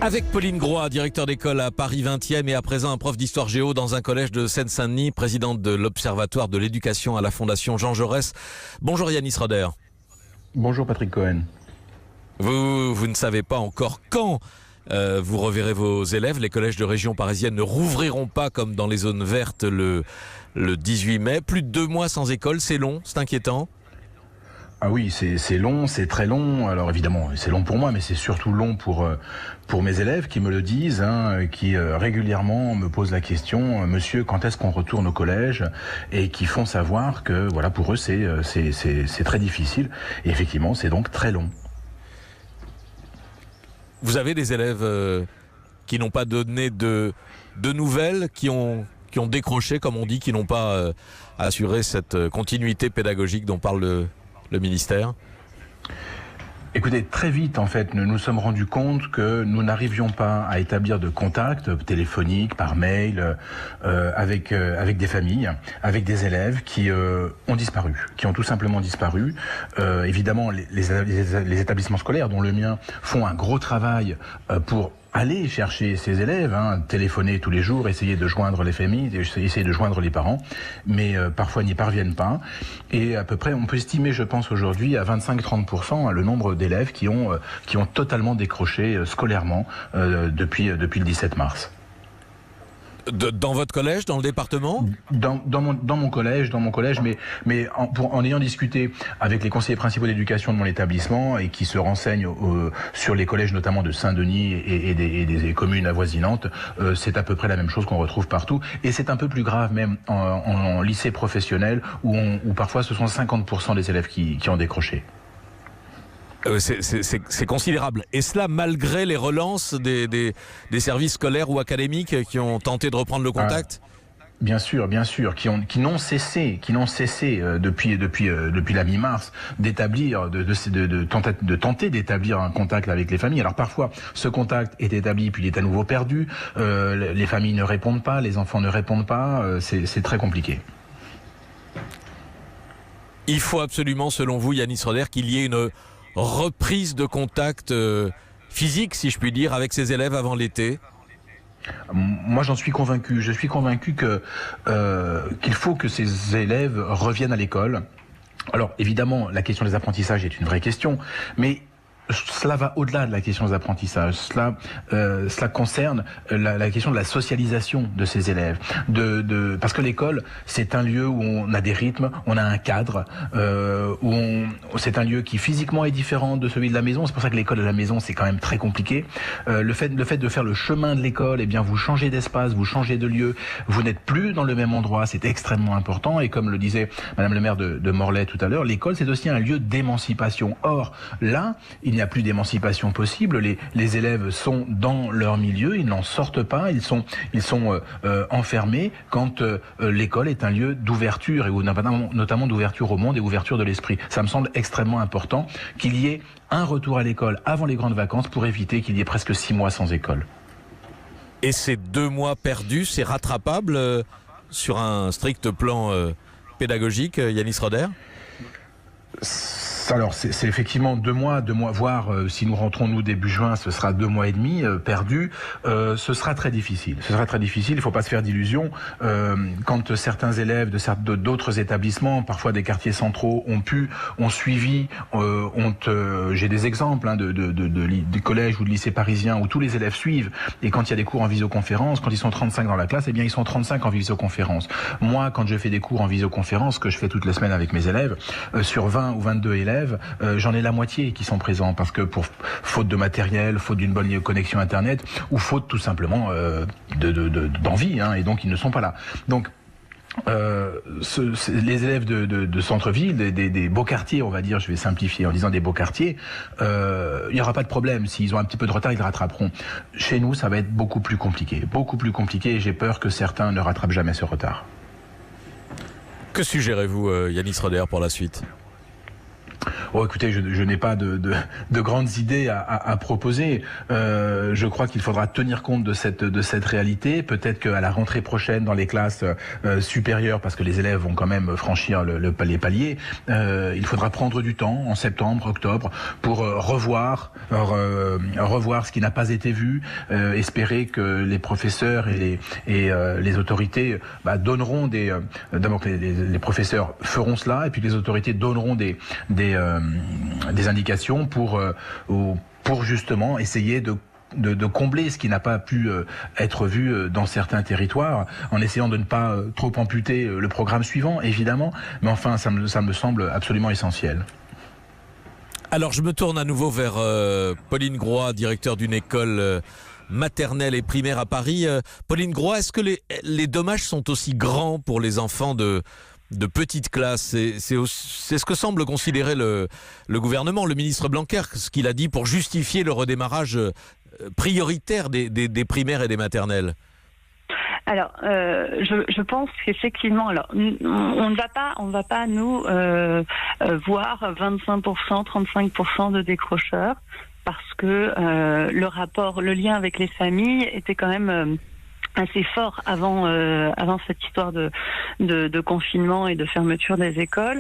Avec Pauline Groix, directeur d'école à Paris 20e et à présent un prof d'histoire géo dans un collège de Seine-Saint-Denis, présidente de l'Observatoire de l'éducation à la Fondation Jean Jaurès. Bonjour Yanis Roder. Bonjour Patrick Cohen. Vous ne savez pas encore quand vous reverrez vos élèves. Les collèges de région parisienne ne rouvriront pas comme dans les zones vertes le 18 mai. Plus de 2 mois sans école, c'est long, c'est inquiétant. Ah oui, c'est long, c'est très long. Alors évidemment, c'est long pour moi, mais c'est surtout long pour mes élèves qui me le disent, qui régulièrement me posent la question, monsieur, quand est-ce qu'on retourne au collège? Et qui font savoir que voilà, pour eux, c'est très difficile. Et effectivement, c'est donc très long. Vous avez des élèves qui n'ont pas donné de nouvelles, qui ont décroché, comme on dit, qui n'ont pas assuré cette continuité pédagogique dont parle le ministère? Écoutez, très vite, en fait, nous nous sommes rendus compte que nous n'arrivions pas à établir de contact téléphonique, par mail, avec des familles, avec des élèves qui ont disparu, qui ont tout simplement disparu. Évidemment, les établissements scolaires, dont le mien, font un gros travail pour aller chercher ces élèves, téléphoner tous les jours, essayer de joindre les familles, essayer de joindre les parents, mais parfois n'y parviennent pas. Et à peu près, on peut estimer, je pense aujourd'hui, à 25-30% le nombre d'élèves qui ont totalement décroché scolairement depuis le 17 mars. Dans votre collège, dans le département? Dans mon collège, mais en ayant discuté avec les conseillers principaux d'éducation de mon établissement et qui se renseignent sur les collèges notamment de Saint-Denis et des communes avoisinantes, c'est à peu près la même chose qu'on retrouve partout. Et c'est un peu plus grave même en lycée professionnel où parfois ce sont 50% des élèves qui ont décroché. C'est considérable. Et cela malgré les relances des services scolaires ou académiques qui ont tenté de reprendre le contact? Bien sûr, qui n'ont cessé depuis la mi-mars d'établir, de tenter d'établir un contact avec les familles. Alors parfois, ce contact est établi puis il est à nouveau perdu. Les familles ne répondent pas, les enfants ne répondent pas. C'est très compliqué. Il faut absolument, selon vous, Yanis Roder, qu'il y ait une reprise de contact physique, si je puis dire, avec ses élèves avant l'été? Moi, j'en suis convaincu. Je suis convaincu qu'il faut que ces élèves reviennent à l'école. Alors, évidemment, la question des apprentissages est une vraie question, mais cela va au-delà de la question des apprentissages. Cela concerne la question de la socialisation de ces élèves. Parce que l'école, c'est un lieu où on a des rythmes, on a un cadre, c'est un lieu qui physiquement est différent de celui de la maison. C'est pour ça que l'école et la maison, c'est quand même très compliqué. Le fait de faire le chemin de l'école, eh bien, vous changez d'espace, vous changez de lieu, vous n'êtes plus dans le même endroit. C'est extrêmement important. Et comme le disait Madame le maire de Morlaix tout à l'heure, l'école, c'est aussi un lieu d'émancipation. Or, là, il n'y a plus d'émancipation possible. Les élèves sont dans leur milieu, ils n'en sortent pas, ils sont enfermés quand l'école est un lieu d'ouverture et notamment d'ouverture au monde et ouverture de l'esprit. Ça me semble extrêmement important qu'il y ait un retour à l'école avant les grandes vacances pour éviter qu'il y ait presque 6 mois sans école. Et ces 2 mois perdus, c'est rattrapable sur un strict plan pédagogique, Yanis Roder? Alors, c'est effectivement 2 mois, voire si nous rentrons nous début juin, ce sera 2 mois et demi perdus. Ce sera très difficile. Il ne faut pas se faire d'illusions. Quand certains élèves d'autres établissements, parfois des quartiers centraux, ont suivi, j'ai des exemples de collèges ou de lycées parisiens où tous les élèves suivent. Et quand il y a des cours en visioconférence, quand ils sont 35 dans la classe, eh bien ils sont 35 en visioconférence. Moi, quand je fais des cours en visioconférence, que je fais toutes les semaines avec mes élèves, sur 20 ou 22 élèves, j'en ai la moitié qui sont présents parce que pour faute de matériel, faute d'une bonne connexion internet ou faute tout simplement d'envie, et donc ils ne sont pas là. Donc les élèves de centre-ville, des beaux quartiers, on va dire, je vais simplifier en disant des beaux quartiers, il n'y aura pas de problème. S'ils ont un petit peu de retard, ils le rattraperont. Chez nous, ça va être beaucoup plus compliqué, et j'ai peur que certains ne rattrapent jamais ce retard. Que suggérez-vous, Yanis Roder, pour la suite? Oh, écoutez, je n'ai pas de grandes idées à proposer. Je crois qu'il faudra tenir compte de cette réalité. Peut-être qu'à la rentrée prochaine, dans les classes supérieures, parce que les élèves vont quand même franchir les paliers, il faudra prendre du temps en septembre, octobre, pour revoir ce qui n'a pas été vu. Espérer que les professeurs et les autorités donneront d'abord les professeurs feront cela, et puis les autorités donneront des indications pour justement essayer de combler ce qui n'a pas pu être vu dans certains territoires, en essayant de ne pas trop amputer le programme suivant, évidemment, mais enfin ça me semble absolument essentiel. Alors je me tourne à nouveau vers Pauline Groy, directeur d'une école maternelle et primaire à Paris. Pauline Groy, est-ce que les dommages sont aussi grands pour les enfants de petites classes? C'est ce que semble considérer le gouvernement, le ministre Blanquer, ce qu'il a dit pour justifier le redémarrage prioritaire des primaires et des maternelles. Alors, je pense qu'effectivement, alors on ne va pas nous voir 25%, 35% de décrocheurs, parce que le lien avec les familles était quand même assez fort avant cette histoire de confinement et de fermeture des écoles.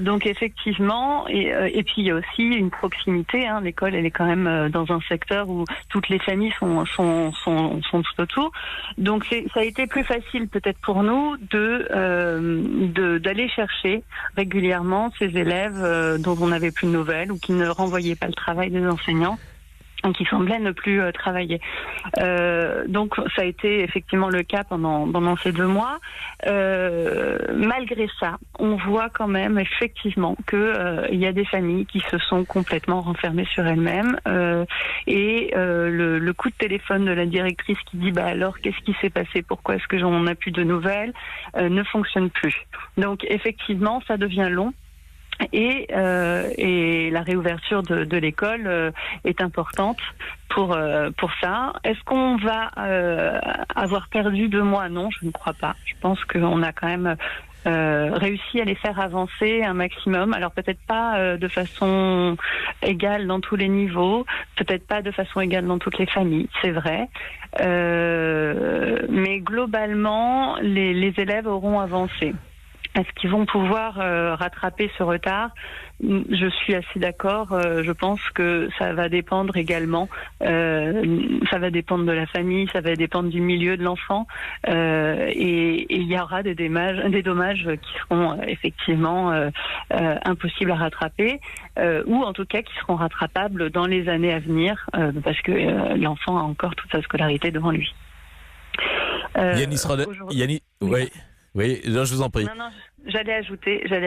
Donc effectivement, et puis il y a aussi une proximité. L'école, elle est quand même dans un secteur où toutes les familles sont tout autour. Donc ça a été plus facile peut-être pour nous d'aller chercher régulièrement ces élèves dont on n'avait plus de nouvelles ou qui ne renvoyaient pas le travail des enseignants, qui semblaient ne plus travailler. Donc ça a été effectivement le cas pendant ces 2 mois. Malgré ça, on voit quand même effectivement que il y a des familles qui se sont complètement renfermées sur elles-mêmes, et le coup de téléphone de la directrice qui dit alors qu'est-ce qui s'est passé, pourquoi est-ce que j'en ai plus de nouvelles, ne fonctionne plus. Donc effectivement, ça devient long. Et la réouverture de l'école est importante pour ça. Est-ce qu'on va avoir perdu 2 mois? Non, je ne crois pas. Je pense qu'on a quand même réussi à les faire avancer un maximum. Alors peut-être pas de façon égale dans tous les niveaux, peut-être pas de façon égale dans toutes les familles, c'est vrai. Mais globalement, les élèves auront avancé. Est-ce qu'ils vont pouvoir rattraper ce retard? Je suis assez d'accord. Je pense que ça va dépendre également. Ça va dépendre de la famille, ça va dépendre du milieu de l'enfant. Et il y aura des dommages qui seront effectivement impossibles à rattraper, ou en tout cas qui seront rattrapables dans les années à venir, parce que l'enfant a encore toute sa scolarité devant lui. Yanis Rodet, oui, je vous en prie. Non, j'allais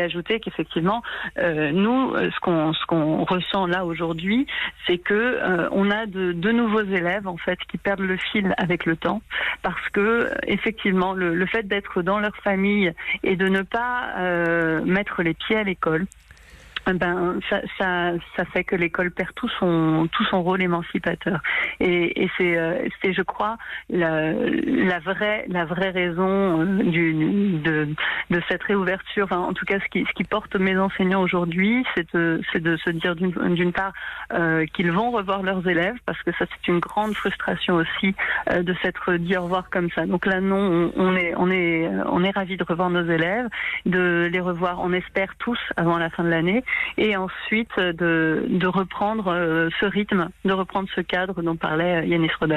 ajouter qu'effectivement, nous, ce qu'on ressent là aujourd'hui, c'est que on a de nouveaux élèves en fait qui perdent le fil avec le temps, parce que effectivement, le fait d'être dans leur famille et de ne pas mettre les pieds à l'école, ça fait que l'école perd tout son rôle émancipateur, et c'est je crois la vraie raison de cette réouverture. Enfin, en tout cas, ce qui porte mes enseignants aujourd'hui, c'est de se dire d'une part qu'ils vont revoir leurs élèves, parce que ça c'est une grande frustration aussi de s'être dit au revoir comme ça. Donc là non, on est ravis de revoir nos élèves, de les revoir, on espère tous avant la fin de l'année. Et ensuite de reprendre ce rythme, de reprendre ce cadre dont parlait Yanis Rodet.